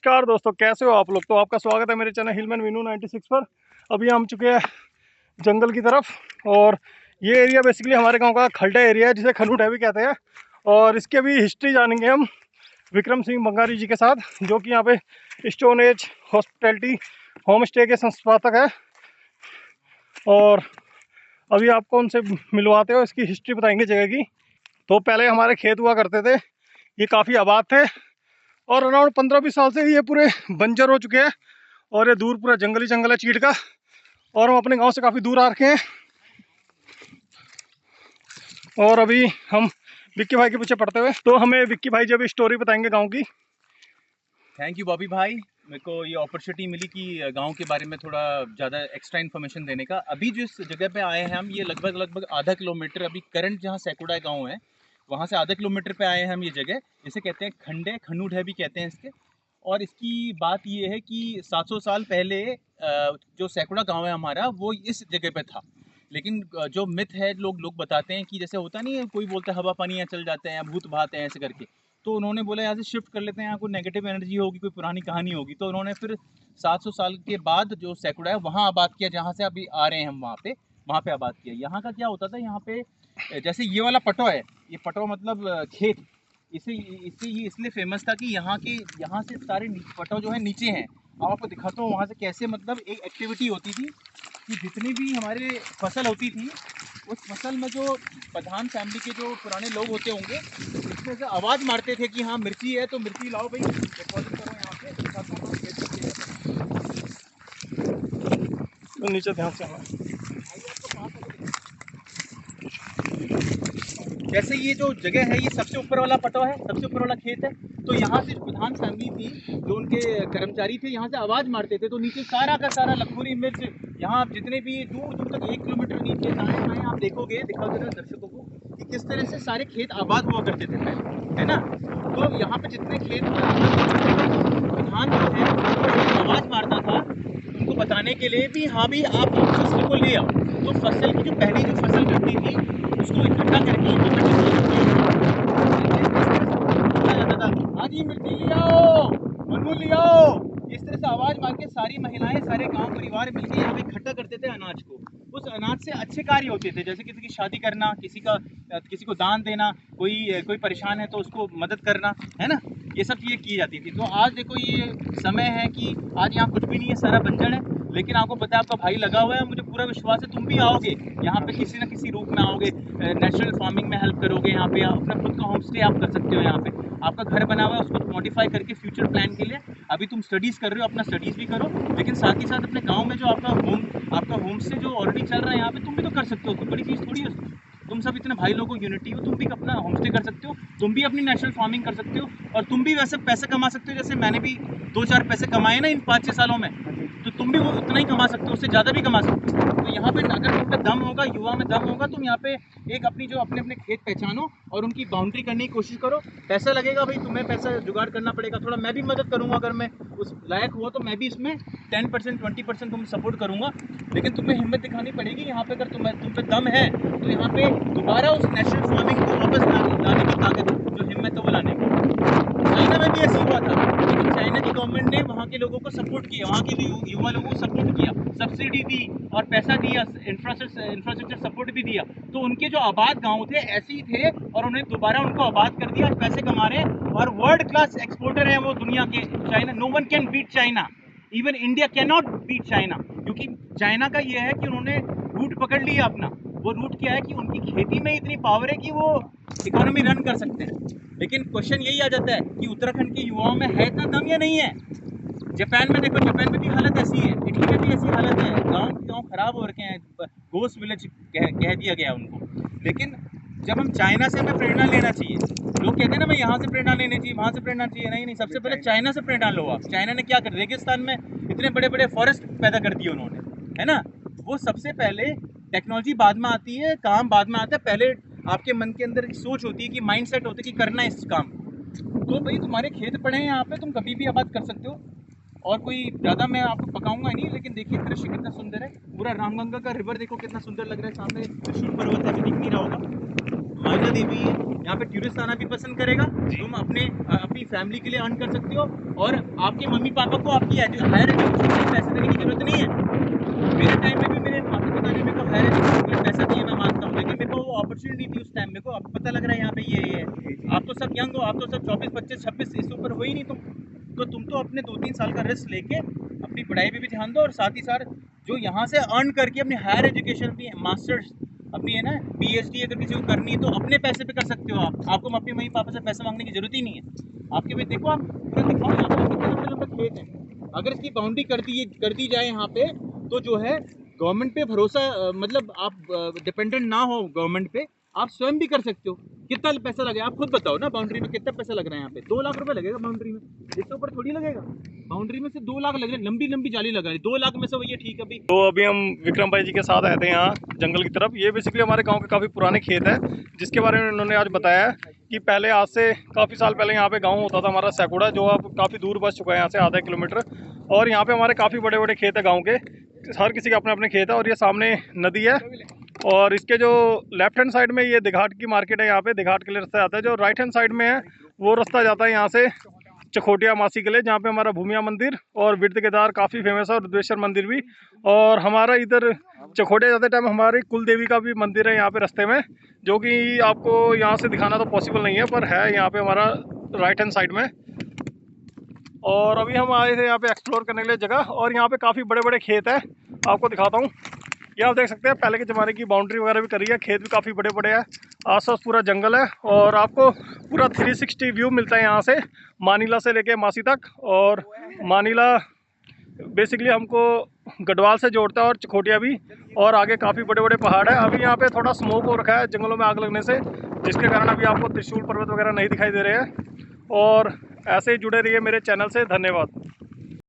नमस्कार दोस्तों, कैसे हो आप लोग। तो आपका स्वागत है मेरे चैनल हिलमैन विनू 96 पर। अभी हम चुके हैं जंगल की तरफ और ये एरिया बेसिकली हमारे गांव का खल्डा एरिया है जिसे खनूट है भी कहते हैं। और इसकी अभी हिस्ट्री जानेंगे हम विक्रम सिंह बंगारी जी के साथ, जो कि यहाँ पे stone age hospitality home stay के संस्थापक है। और अभी आपको उनसे मिलवाते हो, इसकी हिस्ट्री बताएंगे जगह की। तो पहले हमारे खेत हुआ करते थे, ये काफ़ी आबाद थे और अराउंड 15-20 साल से ये पूरे बंजर हो चुके हैं और ये दूर पूरा जंगल ही जंगल है चीड़ का। और हम अपने गांव से काफ़ी दूर आ रखे हैं और अभी हम विक्की भाई के पीछे पड़ते हुए, तो हमें विक्की भाई जब स्टोरी बताएंगे गांव की। थैंक यू बॉबी भाई, मेरे को ये अपॉर्चुनिटी मिली कि गांव के बारे में थोड़ा ज़्यादा एक्स्ट्रा इन्फॉर्मेशन देने का। अभी जिस जगह पे आए हैं हम, ये लगभग आधा किलोमीटर, अभी करंट जहाँ सैकुड़ा गांव है वहाँ से आधा किलोमीटर पे आए हैं हम। ये जगह इसे कहते हैं खंडे, खनूट है भी कहते हैं इसके। और इसकी बात ये है कि 700 साल पहले जो सैकुड़ा गांव है हमारा, वो इस जगह पे था। लेकिन जो मिथ है, लोग बताते हैं कि जैसे होता नहीं है, कोई बोलता है हवा पानी यहाँ चल जाते हैं, भूत भात हैं, ऐसे करके। तो उन्होंने बोला यहाँ से शिफ्ट कर लेते हैं, यहाँ कोई नेगेटिव एनर्जी होगी, कोई पुरानी कहानी होगी। तो उन्होंने फिर 700 साल के बाद जो सैकुड़ा है वहाँ आबाद किया, जहाँ से अभी आ रहे हैं हम, वहाँ पे आबाद किया। यहाँ का क्या होता था, यहाँ पे जैसे ये वाला पटो है, ये पटो मतलब खेत, इसे इसे ये इसलिए फेमस था कि यहाँ से सारे पटो जो है नीचे हैं। अब आपको दिखाता हूँ वहाँ से कैसे, मतलब एक एक्टिविटी होती थी कि जितनी भी हमारे फसल होती थी, उस फसल में जो प्रधान फैमिली के जो पुराने लोग होते होंगे, इसमें से आवाज़ मारते थे कि हाँ मिर्ची है, तो मिर्ची लाओ भाई, डिपॉजिट करो यहाँ पे। तो नीचे ध्यान से हमें जैसे ये जो जगह है, ये सबसे ऊपर वाला पटवा है, सबसे ऊपर वाला खेत है। तो यहाँ से प्रधान फैमिली थी, जो उनके कर्मचारी थे, यहाँ से आवाज़ मारते थे तो नीचे सारा का सारा लखनऊ मिर्च, यहाँ आप जितने भी दूर दूर तक 1 किलोमीटर नीचे दाएं बाएं आप देखोगे, दिखाओ जरा दर्शकों को कि किस तरह से सारे खेत आबाद हुआ करते थे पहले, है ना। तो यहाँ पे जितने खेत प्रधान जो है वो आवाज़ मारता था उनको बताने के लिए भी, हाँ भी आप फसल को ले आओ। तो फसल की जो पहली जो फसल कटती थी उसको इकट्ठा करके आज ही मिर्ची ले आओ, मन्नू ले आओ, इस तरह से आवाज मार के सारी महिलाएं, सारे गांव परिवार मिलकर यहाँ पे इकट्ठा करते थे अनाज को। उस अनाज से अच्छे कार्य होते थे, जैसे किसी की शादी करना, किसी को दान देना, कोई परेशान है तो उसको मदद करना, है ना। ये सब चीज़ें की जाती थी। तो आज देखो ये समय है कि आज यहाँ कुछ भी नहीं है, सारा बंजर है। लेकिन आपको पता है, आपका भाई लगा हुआ है, मुझे पूरा विश्वास है तुम भी आओगे यहाँ पे, किसी न किसी रूप में आओगे, नेचुरल फार्मिंग में हेल्प करोगे। यहाँ पे अपना खुद का होम स्टे आप कर सकते हो। यहाँ पे आपका घर बना हुआ है, उसको मॉडिफाई करके फ्यूचर प्लान के लिए, अभी तुम स्टडीज़ कर रहे हो, अपना स्टडीज़ भी करो, लेकिन साथ ही साथ अपने गाँव में जो आपका होम स्टे जो ऑलरेडी चल रहा है यहाँ पे, तुम भी तो कर सकते हो। तो बड़ी चीज़ थोड़ी है, तुम सब इतने भाई लोगों यूनिटी हो, तुम भी अपना होम स्टे कर सकते हो, तुम भी अपनी नेचुरल फार्मिंग कर सकते हो, और तुम भी वैसे पैसे कमा सकते हो जैसे मैंने भी 2-4 पैसे कमाए ना इन 5-6 सालों में। तो तुम भी वो उतना ही कमा सकते हो, उससे ज़्यादा भी कमा सकते हो। तो यहाँ पे अगर तुम पे दम होगा, युवा में दम होगा, तुम यहाँ पे एक अपनी जो अपने खेत पहचानो और उनकी बाउंड्री करने की कोशिश करो। पैसा लगेगा भाई, तुम्हें पैसा जुगाड़ करना पड़ेगा, थोड़ा मैं भी मदद करूँगा, अगर मैं उस लायक हुआ तो मैं भी इसमें 10% 20% तुम सपोर्ट करूँगा। लेकिन तुम्हें हिम्मत दिखानी पड़ेगी यहाँ पे। अगर तुम पे दम है तो यहाँ पे दोबारा उस नेचुरल फार्मिंग को वापस लाने की ताकत, जो हिम्मत है वो लाने की। चाइना में भी ऐसे हुआ था, लेकिन चाइना की गवर्नमेंट ने वहाँ के लोगों को सपोर्ट किया, वहाँ के युवा लोगों को सपोर्ट किया, सब्सिडी दी और पैसा दिया, इंफ्रास्ट्रक्चर सपोर्ट भी दिया। तो उनके जो आबाद गांव थे ऐसे ही थे और उन्हें दोबारा उनको आबाद कर दिया, आज पैसे कमा रहे हैं और वर्ल्ड क्लास एक्सपोर्टर है वो दुनिया के। China, no one can beat China, even India can not beat China. क्योंकि चाइना का ये है कि उन्होंने रूट पकड़ लिया अपना। वो रूट क्या है कि उनकी खेती में इतनी पावर है कि वो इकोनॉमी रन कर सकते हैं। लेकिन क्वेश्चन यही आ जाता है कि उत्तराखंड के युवाओं में है इतना दम या नहीं है। जापान में देखो, जापान में भी हालत ऐसी है, इटली में भी ऐसी हालत है, गांव खराब हो रखे हैं, गोस्ट विलेज कह दिया गया उनको। लेकिन जब हम चाइना से हमें प्रेरणा लेना चाहिए, लोग कहते हैं ना मैं यहाँ से प्रेरणा लेनी चाहिए, वहाँ से प्रेरणा चाहिए, नहीं, सबसे पहले चाइना से प्रेरणा लो आप। चाइना ने क्या कर, रेगिस्तान में इतने बड़े बड़े फॉरेस्ट पैदा कर दिए उन्होंने, है ना। वो सबसे पहले, टेक्नोलॉजी बाद में आती है, काम बाद में आता है, पहले आपके मन के अंदर सोच होती है कि माइंड सेट होता है कि करना है इस काम। तो भाई तुम्हारे खेत पड़े हैं यहाँ पे, तुम कभी भी आबाद कर सकते हो। और कोई ज़्यादा मैं आपको पकाऊंगा नहीं, लेकिन देखिए दृश्य कितना सुंदर है, पूरा रामगंगा का रिवर देखो कितना सुंदर लग रहा है, सामने त्रिशूल पर्वत है, अभी दिख नहीं रहा होगा। माइना देवी है, यहाँ पे टूरिस्ट आना भी पसंद करेगा। तुम अपनी फैमिली के लिए अर्न कर सकते हो, और आपके मम्मी पापा को आपकी हायर एजुकेशन के लिए पैसे देने की जरूरत नहीं है। मेरे टाइम में भी मेरे माता पिता ने मेरे को हायर एजुकेशन के लिए पैसा दिया, मैं मानता हूँ, लेकिन मेरे को वो अपॉर्चुनिटी थी उस टाइम। मेरे को अब पता लग रहा है यहाँ पे ये है। आप तो सब यंग हो, आप तो सब 24 25 26 इससे ऊपर हो ही नहीं तुम तो अपने 2-3 साल का रिस्क लेके अपनी पढ़ाई पे भी ध्यान दो, और साथ ही साथ जो यहाँ से अर्न करके अपनी हायर एजुकेशन, अपनी मास्टर्स, अपनी है ना PhD अगर किसी को करनी है तो अपने पैसे पे कर सकते हो आप। आपको अपने मम्मी पापा से पैसे मांगने की जरूरत ही नहीं है। आपके भाई देखो, आप पूरा दिखाओ यहाँ पे कितने लंबे लंबे खेत हैं। अगर इसकी बाउंड्री कर दी जाए यहाँ पे, तो जो है गवर्नमेंट पे भरोसा, मतलब आप डिपेंडेंट ना हो गवर्नमेंट पे, आप स्वयं भी कर सकते हो। कितना पैसा लगेगा आप खुद बताओ ना, बाउंड्री में कितना पैसा लग रहा है? यहाँ पे 2 लाख रुपए लगेगा बाउंड्री में, इससे ऊपर थोड़ी लगेगा। बाउंड्री में से 2 लाख लग रहे, लंबी लंबी जाली लगा रही, 2 लाख में से भैया ठीक है। अभी तो अभी हम विक्रम भाई जी के साथ आए थे यहाँ जंगल की तरफ। ये बेसिकली हमारे गांव के काफ़ी पुराने खेत है, जिसके बारे में उन्होंने आज बताया है कि पहले, आज से काफ़ी साल पहले यहाँ पे गांव होता था हमारा सैकुड़ा, जो अब काफ़ी दूर बस चुका है यहाँ से, आधा किलोमीटर। और यहाँ पे हमारे काफ़ी बड़े बड़े खेत है गाँव के, हर किसी के अपने अपने खेत है। और ये सामने नदी है, और इसके जो लेफ्ट हैंड साइड में ये दिघाट की मार्केट है, यहाँ पे दिघाट के लिए रास्ता आता है। जो राइट हैंड साइड में है वो रास्ता जाता है यहाँ से चकोटिया मासी के लिए, जहाँ पे हमारा भूमिया मंदिर और विरध केदार काफ़ी फेमस है, और रुद्रेश्वर मंदिर भी। और हमारा इधर चकोटिया जाते टाइम हमारी कुल देवी का भी मंदिर है यहाँ पे रास्ते में, जो कि आपको यहाँ से दिखाना तो पॉसिबल नहीं है, पर है यहाँ पे हमारा राइट हैंड साइड में। और अभी हम आए थे यहाँ पे एक्सप्लोर करने के लिए जगह, और यहाँ पे काफ़ी बड़े बड़े खेत है, आपको दिखाता हूँ। ये आप देख सकते हैं पहले के ज़माने की बाउंड्री वगैरह भी करी है, खेत भी काफ़ी बड़े बड़े हैं, आसपास पूरा जंगल है, और आपको पूरा 360 व्यू मिलता है यहाँ से, मानीला से लेके मासी तक। और मानीला बेसिकली हमको गढ़वाल से जोड़ता है, और चकोटिया भी, और आगे काफ़ी बड़े बड़े पहाड़ है। अभी यहाँ पे थोड़ा स्मोक हो रखा है जंगलों में आग लगने से, जिसके कारण अभी आपको त्रिशूल पर्वत वगैरह नहीं दिखाई दे रहे हैं। और ऐसे ही जुड़े रहिए मेरे चैनल से। धन्यवाद।